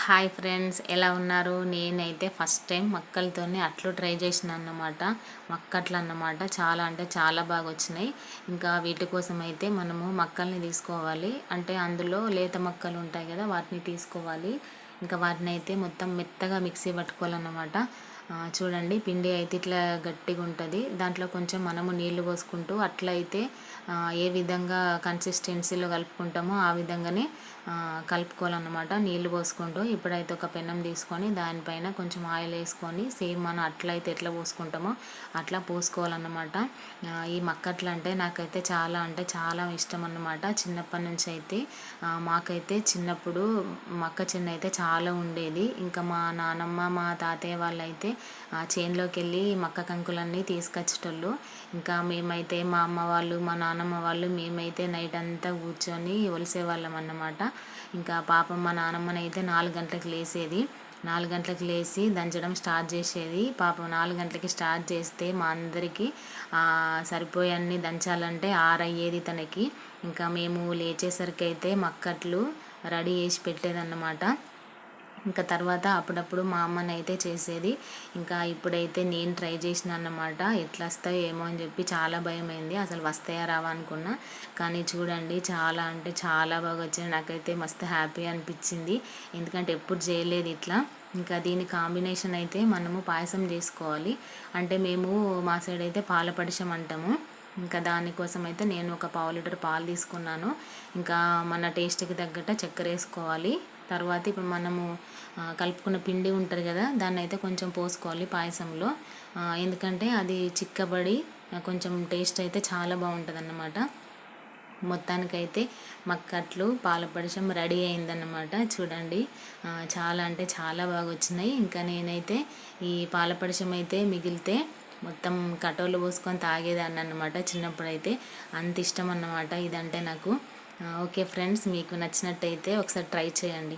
Hi friends, ఎలా ఉన్నారు? నేనైతే ఫస్ట్ టైం మక్కలతోనే అట్లు ట్రై చేసిన అన్నమాట. మక్కట్లు అన్నమాట. చాలా అంటే చాలా బాగా వచ్చినాయి. ఇంకా వీటి కోసం అయితే మనము మక్కల్ని తీసుకోవాలి. అంటే అందులో లేత మక్కలు ఉంటాయి కదా, వాటిని తీసుకోవాలి. ఇంకా వాటిని అయితే మొత్తం మెత్తగా మిక్సీ పట్టుకోవాలన్నమాట. చూడండి, పిండి అయితే ఇట్లా గట్టిగా ఉంటుంది. దాంట్లో కొంచెం మనము నీళ్లు పోసుకుంటూ అట్లయితే ఏ విధంగా కన్సిస్టెన్సీలో కలుపుకుంటామో ఆ విధంగానే కలుపుకోవాలన్నమాట, నీళ్లు పోసుకుంటూ. ఇప్పుడైతే ఒక పెనం తీసుకొని దానిపైన కొంచెం ఆయిల్ వేసుకొని సేమ్ మనం అట్లయితే ఎట్లా పోసుకుంటామో అట్లా పోసుకోవాలన్నమాట. ఈ మక్కట్లు అంటే నాకైతే చాలా అంటే చాలా ఇష్టం అన్నమాట. చిన్నప్పటి నుంచి అయితే మాకైతే చిన్నప్పుడు మక్క చెన్ను అయితే చాలా ఉండేది. ఇంకా మా నానమ్మ మా తాతయ్య వాళ్ళైతే చేనులోకి వెళ్ళి మక్క కంకులన్నీ తీసుకొచ్చేటోళ్ళు. ఇంకా మేమైతే మా అమ్మ వాళ్ళు మా నానమ్మ వాళ్ళు మేమైతే నైట్ అంతా కూర్చొని ఒలిసేవాళ్ళం అన్నమాట. ఇంకా పాపం మా నానమ్మనైతే 4 గంటలకు లేసేది. 4 గంటలకు లేచి దంచడం స్టార్ట్ చేసేది. పాపం 4 గంటలకి స్టార్ట్ చేస్తే మా అందరికీ సరిపోయన్ని దంచాలంటే 6 అయ్యేది తనకి. ఇంకా మేము లేచేసరికి అయితే మక్కట్లు రెడీ చేసి పెట్టేదన్నమాట. ఇంకా తర్వాత అప్పుడప్పుడు మా అమ్మనైతే చేసేది. ఇంకా ఇప్పుడైతే నేను ట్రై చేసిన అన్నమాట. ఎట్లా వస్తాయో ఏమో అని చెప్పి చాలా భయమైంది. అసలు వస్తాయా రావా అనుకున్నా. కానీ చూడండి, చాలా అంటే చాలా బాగా వచ్చింది. నాకైతే మస్తు హ్యాపీ అనిపించింది. ఎందుకంటే ఎప్పుడు చేయలేదు ఇట్లా. ఇంకా దీని కాంబినేషన్ అయితే మనము పాయసం చేసుకోవాలి. అంటే మేము మా సైడ్ అయితే పాల పడిశం అంటాము. ఇంకా దానికోసం అయితే నేను ఒక 1/2 లీటర్ పాలు తీసుకున్నాను. ఇంకా మన టేస్ట్కి తగ్గట్టు చక్కెర వేసుకోవాలి. తర్వాత ఇప్పుడు మనము కలుపుకున్న పిండి ఉంటుంది కదా, దాన్ని అయితే కొంచెం పోసుకోవాలి పాయసంలో. ఎందుకంటే అది చిక్కబడి కొంచెం టేస్ట్ అయితే చాలా బాగుంటుంది అన్నమాట. మొత్తానికైతే మక్కట్లు పాలపడిశం రెడీ అయిందన్నమాట. చూడండి, చాలా అంటే చాలా బాగా వచ్చినాయి. ఇంకా నేనైతే ఈ పాలపడిశం అయితే మిగిలితే మొత్తం కటోలు పోసుకొని తాగేదాన్ని అన్నమాట. చిన్నప్పుడైతే అంత ఇష్టం అన్నమాట ఇదంటే నాకు. ఓకే ఫ్రెండ్స్, మీకు నచ్చినట్టయితే ఒకసారి ట్రై చేయండి.